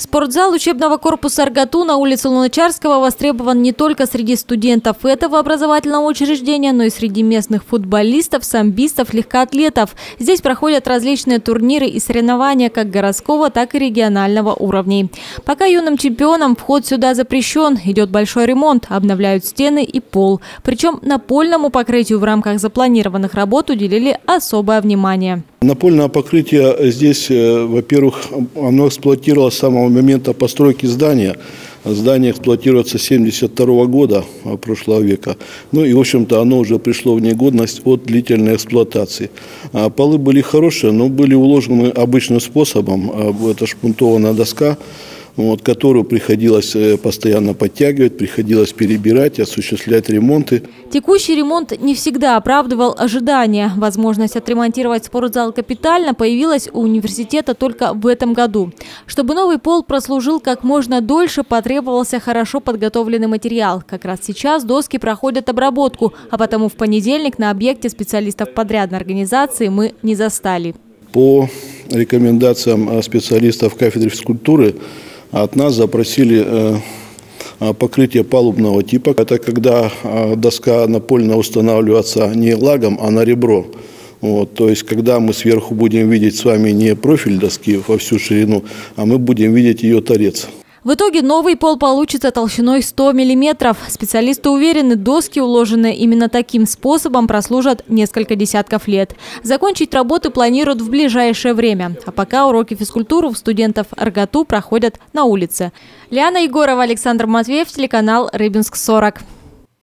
Спортзал учебного корпуса РГАТУ на улице Луначарского востребован не только среди студентов этого образовательного учреждения, но и среди местных футболистов, самбистов, легкоатлетов. Здесь проходят различные турниры и соревнования как городского, так и регионального уровней. Пока юным чемпионам вход сюда запрещен, идет большой ремонт, обновляют стены и пол. Причем напольному покрытию в рамках запланированных работ уделили особое внимание. Напольное покрытие здесь, во-первых, оно эксплуатировалось с самого момента постройки здания. Здание эксплуатируется с 1972 года прошлого века. Ну и, в общем-то, оно уже пришло в негодность от длительной эксплуатации. Полы были хорошие, но были уложены обычным способом. Это шпунтованная доска, которую приходилось постоянно подтягивать, приходилось перебирать, осуществлять ремонты. Текущий ремонт не всегда оправдывал ожидания. Возможность отремонтировать спортзал капитально появилась у университета только в этом году. Чтобы новый пол прослужил как можно дольше, потребовался хорошо подготовленный материал. Как раз сейчас доски проходят обработку, а потому в понедельник на объекте специалистов подрядной организации мы не застали. По рекомендациям специалистов кафедры физкультуры от нас запросили покрытие палубного типа. Это когда доска напольная устанавливается не лагом, а на ребро. То есть, когда мы сверху будем видеть с вами не профиль доски во всю ширину, а мы будем видеть ее торец. В итоге новый пол получится толщиной 100 мм. Специалисты уверены, доски, уложенные именно таким способом, прослужат несколько десятков лет. Закончить работы планируют в ближайшее время. А пока уроки физкультуры у студентов РГАТУ проходят на улице. Лиана Егорова, Александр Матвеев, телеканал Рыбинск 40.